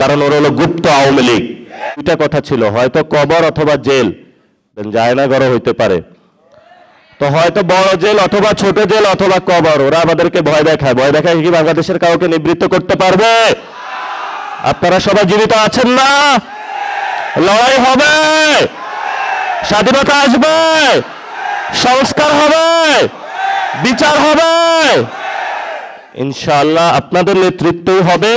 কারণ ওর হলো গুপ্ত আওয়ামী লীগ। দুইটা কথা ছিল, হয়তো কবর অথবা জেল, জায়নাগর হইতে পারে। তো হয়তো বড় জেল অথবা ছোট জেল অথবা কবর, ওরা আমাদেরকে ভয় দেখায়। ভয় দেখায় কি বাংলাদেশের কাউকে নিবৃত্ত করতে পারবে? আপনারা সবাই জীবিত আছেন না? লড়াই হবে, স্বাধীনতা আসবে, সংস্কার হবে, বিচার হবে, ইনশাআল্লাহ আপনাদের নেতৃত্বই হবে।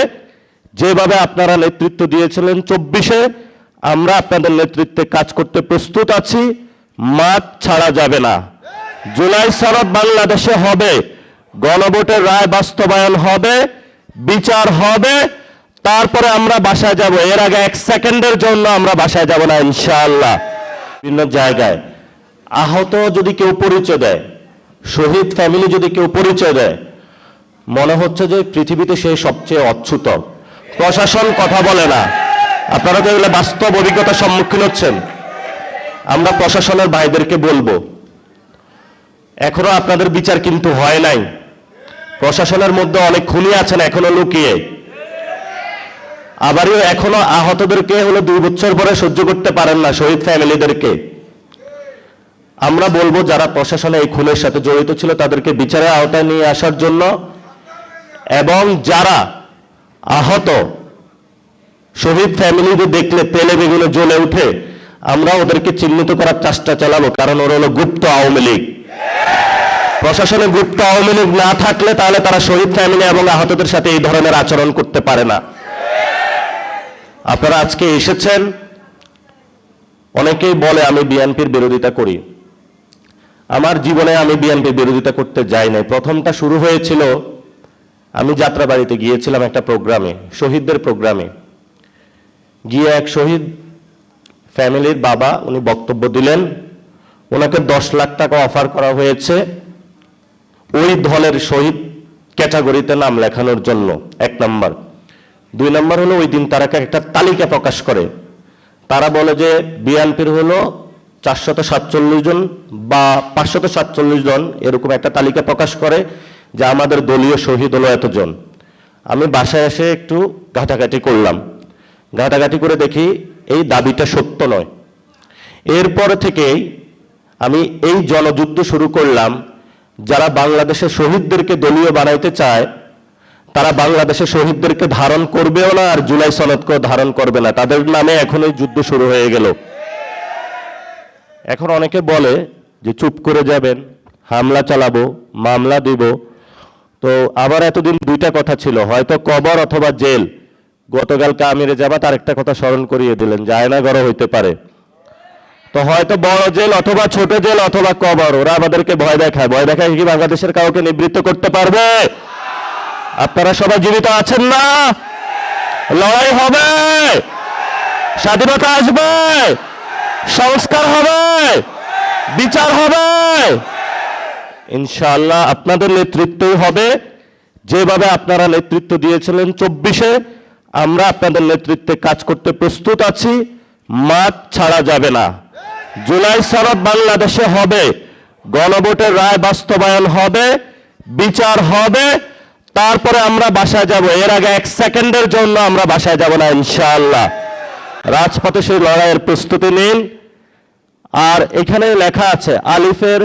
যেভাবে আপনারা নেতৃত্ব দিয়েছিলেন 24-এ, আমরা আপনাদের নেতৃত্বে কাজ করতে প্রস্তুত আছি। মাঠ ছাড়া যাবে না। জুলাই সনদ বাংলাদেশে হবে, গণভোটের রায় বাস্তবায়ন হবে, বিচার হবে, তারপরে আমরা বাসায় যাব। এর আগে 1 সেকেন্ডের জন্য আমরা বাসায় যাব না ইনশাআল্লাহ। বিভিন্ন জায়গায় আহত যদি কেউ পরিচয় দেয়, শহীদ ফ্যামিলি যদি কেউ পরিচয় দেয়, মনে হচ্ছে যে পৃথিবীতে সে সবচেয়ে অচ্যুত। প্রশাসন কথা বলে না। আপনারা তো এগুলো বাস্তব অভিজ্ঞতার সম্মুখীন হচ্ছেন। আমরা প্রশাসনের ভাইদেরকে বলবো, এখনো আপনাদের বিচার কিন্তু হয় নাই। প্রশাসনের মধ্যে অনেক খুনি আছেন এখনো লুকিয়ে। আবারও এখনো আহতদেরকে হলো 2 বছর পরে সহ্য করতে পারেন না, শহীদ ফ্যামিলিদেরকে। আমরা বলবো যারা প্রশাসনে এই খুনের সাথে জড়িত ছিল তাদেরকে বিচারের আওতায় নিয়ে আসার জন্য, এবং যারা আহত শহীদ ফ্যামিলিদের দেখলে তেলে বেগুনে জ্বলে উঠে, আমরা ওদেরকে চিহ্নিত করার চেষ্টা চালাবো। কারণ ওরা হলো গুপ্ত আওয়ামী লীগ। প্রশাসনে গুপ্ত আওয়ামী লীগ না থাকলে তাহলে তারা শহীদ ফ্যামিলি এবং আহতদের সাথে এই ধরনের আচরণ করতে পারে না। আপনারা আজকে এসেছেন, অনেকেই বলে আমি বিএনপির বিরোধিতা করি। আমার জীবনে আমি বিএনপির বিরোধিতা করতে যাই নাই। প্রথমটা শুরু হয়েছিল, আমি যাত্রাবাড়িতে গিয়েছিলাম একটা প্রোগ্রামে, শহীদদের প্রোগ্রামে গিয়ে এক শহীদ ফ্যামিলির বাবা উনি বক্তব্য দিলেন। ওনাকে 10 লাখ টাকা অফার করা হয়েছে ওই দলের শহীদ ক্যাটাগরিতে নাম লেখানোর জন্য, 1 নাম্বার। 2 নাম্বার হলো ওই দিন তারা একটা তালিকা প্রকাশ করে। তারা বলে যে বিএনপির হলো 447 জন বা 547 জন, এরকম একটা তালিকা প্রকাশ করে যে আমাদের দলীয় শহীদ হলো এতজন। আমি বাসায় এসে একটু ঘাটাঘাটি করলাম। ঘাটাঘাটি করে দেখি এই দাবিটা সত্য নয়। এরপর থেকেই আমি এই জনযুদ্ধ শুরু করলাম। যারা বাংলাদেশের শহীদদেরকে দলীয় বানাইতে চায় তারা বাংলাদেশের শহীদদেরকে ধারণ করবেও না, আর জুলাই সনদকেও ধারণ করবে না। তাদের নামে এখন এই যুদ্ধ শুরু হয়ে গেল। এখন অনেকে বলে যে চুপ করে যাবেন, হামলা চালাবো, মামলা দিব। তো আবার এতদিন 2টা কথা ছিল, হয়তো কবর অথবা জেল। গতকালকে আমিরে জামাত আরেকটা কথা স্মরণ করিয়ে দিলেন, জায়নাগর হইতে পারে। তো হয়তো বড় জেল অথবা ছোট জেল অথবা কবর, ওরা আমাদেরকে ভয় দেখায়। ভয় দেখায় কি বাংলাদেশের কাউকে নিবৃত্ত করতে পারবে? আপনারা সবাই জীবিত আছেন না? লড়াই হবে, স্বাধীনতা আসবে, সংস্কার হবে, বিচার হবে, ইনশাআল্লাহ আপনাদের নেতৃত্বই হবে। যেভাবে আপনারা নেতৃত্ব দিয়েছিলেন 24-এ, আমরা আপনাদের নেতৃত্বে কাজ করতে প্রস্তুত আছি। মাঠ ছাড়া যাবে না। জুলাই সনদ বাংলাদেশে হবে, গণভোটের রায় বাস্তবায়ন হবে, বিচার হবে, তারপরে আমরা বাসায় যাব। এর আগে 1 সেকেন্ডের জন্য আমরা বাসায় যাব না ইনশাআল্লাহ। রাজপথে সেই লড়াইয়ের প্রস্তুতি নিন। আর এখানে লেখা আছে আলিফের